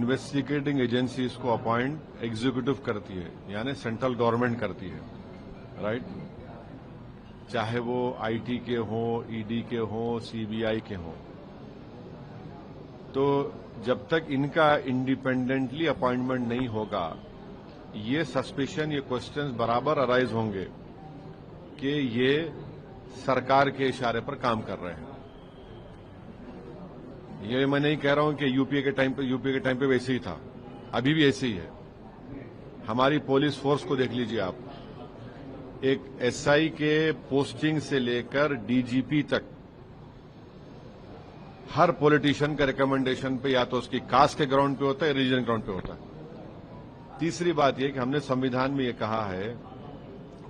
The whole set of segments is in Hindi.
इन्वेस्टिगेटिंग एजेंसीज को अपॉइंट एग्जीक्यूटिव करती है, यानी सेंट्रल गवर्नमेंट करती है, राइट? चाहे वो आईटी के हों, ईडी के हों, सीबीआई के हों। तो जब तक इनका इंडिपेंडेंटली अपॉइंटमेंट नहीं होगा, ये सस्पिशन, ये क्वेश्चंस बराबर अराइज होंगे कि ये सरकार के इशारे पर काम कर रहे हैं। ये मैं नहीं कह रहा हूं कि यूपीए के टाइम पे वैसे ही था, अभी भी ऐसे ही है। हमारी पुलिस फोर्स को देख लीजिए आप, एक एसआई के पोस्टिंग से लेकर डीजीपी तक हर पॉलिटिशियन के रिकमेंडेशन पे या तो उसकी कास्ट के ग्राउंड पे होता है, रिलीजन ग्राउंड पे होता है। तीसरी बात यह कि हमने संविधान में यह कहा है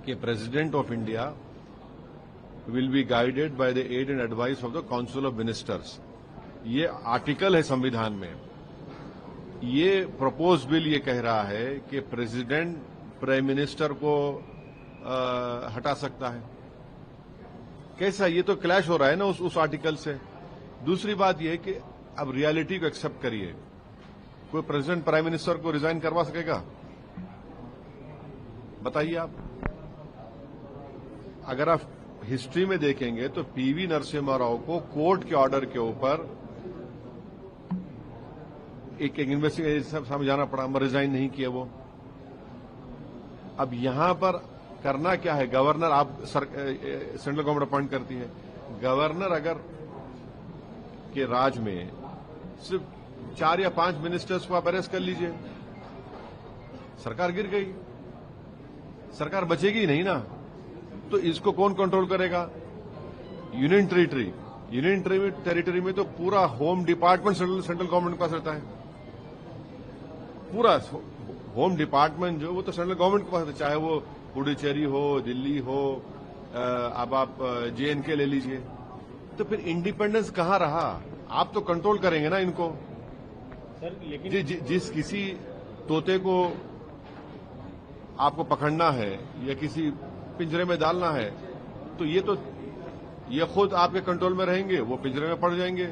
कि president of India will be guided by the aid and advice of the council of ministers. ये आर्टिकल है संविधान में। ये प्रपोज बिल ये कह रहा है कि प्रेसिडेंट प्राइम मिनिस्टर को हटा सकता है। कैसा? ये तो क्लैश हो रहा है ना उस आर्टिकल से। दूसरी बात यह है कि अब रियलिटी को एक्सेप्ट करिए, कोई प्रेसिडेंट प्राइम मिनिस्टर को रिजाइन करवा सकेगा? बताइए आप। अगर आप हिस्ट्री में देखेंगे तो पीवी नरसिम्हा राव को कोर्ट के ऑर्डर के ऊपर एक इन्वेस्टिगेशन सामने जाना पड़ा, मगर रिजाइन नहीं किया वो। अब यहां पर करना क्या है? गवर्नर, आप सेंट्रल गवर्नमेंट अपॉइंट करती है। गवर्नर अगर के राज में सिर्फ 4 या 5 मिनिस्टर्स को आप अरेस्ट कर लीजिए, सरकार गिर गई, सरकार बचेगी ही नहीं ना। तो इसको कौन कंट्रोल करेगा? यूनियन टेरिटरी में तो पूरा होम डिपार्टमेंट सेंट्रल गवर्नमेंट के पास रहता है। पूरा होम डिपार्टमेंट जो वो तो सेंट्रल गवर्नमेंट के पास रहता है, चाहे वो पुडुचेरी हो, दिल्ली हो, अब आप जेएनके ले लीजिए। तो फिर इंडिपेंडेंस कहां रहा? आप तो कंट्रोल करेंगे ना इनको। सर, लेकिन जिस किसी तोते को आपको पकड़ना है या किसी पिंजरे में डालना है, तो ये खुद आपके कंट्रोल में रहेंगे, वो पिंजरे में पड़ जाएंगे।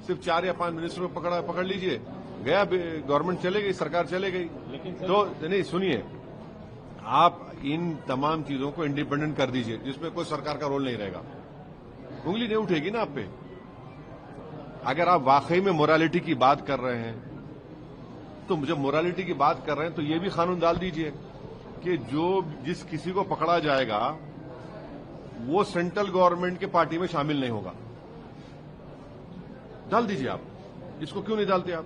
सिर्फ 4 या 5 मिनिस्टर को पकड़ लीजिए, गया गवर्नमेंट चले गई, सरकार चले गई। लेकिन तो नहीं, सुनिए, आप इन तमाम चीजों को इंडिपेंडेंट कर दीजिए, जिसमें कोई सरकार का रोल नहीं रहेगा। उंगली नहीं उठेगी ना आप पे। अगर आप वाकई में मोरालिटी की बात कर रहे हैं, तो जब मोरालिटी की बात कर रहे हैं तो ये भी कानून डाल दीजिए कि जिस किसी को पकड़ा जाएगा वो सेंट्रल गवर्नमेंट के पार्टी में शामिल नहीं होगा। डाल दीजिए आप। इसको क्यों नहीं डालते आप?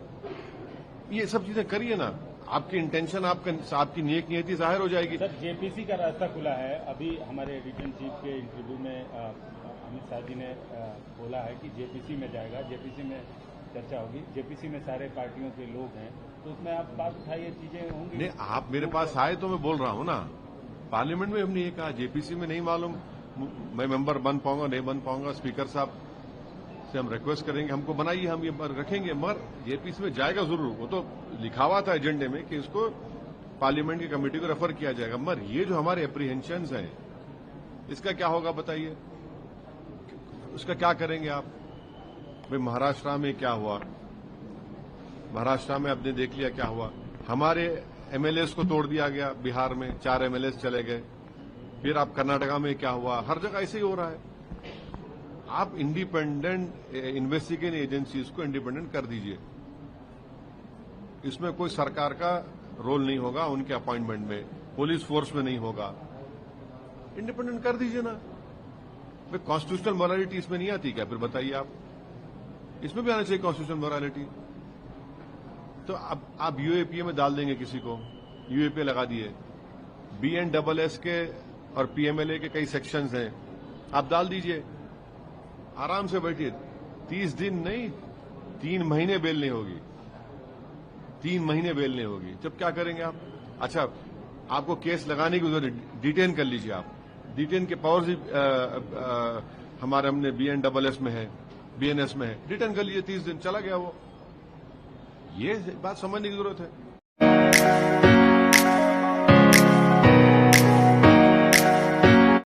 ये सब चीजें करिए ना। आपकी इंटेंशन, आपकी नेक नियति जाहिर हो जाएगी। सर, जेपीसी का रास्ता खुला है। अभी हमारे एडिटर चीफ के इंटरव्यू में अमित शाह जी ने बोला है कि जेपीसी में जाएगा, जेपीसी में चर्चा होगी, जेपीसी में सारे पार्टियों के लोग हैं, तो उसमें आप बात उठाइए, चीजें होंगी। नहीं, आप मेरे पास आए तो मैं बोल रहा हूं ना। पार्लियामेंट में हमने ये कहा, जेपीसी में नहीं मालूम मैं मेंबर बन पाऊंगा नहीं बन पाऊंगा। स्पीकर साहब से हम रिक्वेस्ट करेंगे, हमको बनाइए, हम ये रखेंगे। मगर जेपीसी में जाएगा जरूर। वो तो लिखा हुआ था एजेंडे में कि इसको पार्लियामेंट की कमेटी को रेफर किया जाएगा। मगर ये जो हमारे एप्रीहेंशंस हैं, इसका क्या होगा बताइए? उसका क्या करेंगे आप? भाई, महाराष्ट्र में क्या हुआ? महाराष्ट्र में आपने देख लिया क्या हुआ। हमारे एमएलएस को तोड़ दिया गया। बिहार में 4 एमएलएस चले गए। फिर आप कर्नाटका में क्या हुआ? हर जगह ऐसे ही हो रहा है। आप इंडिपेंडेंट इन्वेस्टिगेटिंग एजेंसीज को इंडिपेंडेंट कर दीजिए। इसमें कोई सरकार का रोल नहीं होगा, उनके अपॉइंटमेंट में, पुलिस फोर्स में नहीं होगा। इंडिपेंडेंट कर दीजिए ना। भाई, कॉन्स्टिट्यूशनल मोरालिटी इसमें नहीं आती क्या? फिर बताइए आप। इसमें भी आना चाहिए कॉन्स्टिट्यूशनल मोरालिटी। तो अब आप यूएपीए में डाल देंगे किसी को, यूएपीए लगा दिए। बीएनडबलएस के और पीएमएलए के कई सेक्शंस हैं, आप डाल दीजिए। आराम से बैठिए। 30 दिन नहीं, 3 महीने बेल नहीं होगी। 3 महीने बेल नहीं होगी। जब क्या करेंगे आप? अच्छा, आपको केस लगाने की जरूरत, डिटेन कर लीजिए आप। डिटेन के पावर्स हमने बीएनडबलएस में है, बीएनएस में है। डिटेन कर लीजिए, 30 दिन चला गया वो। ये बात समझने की जरूरत है।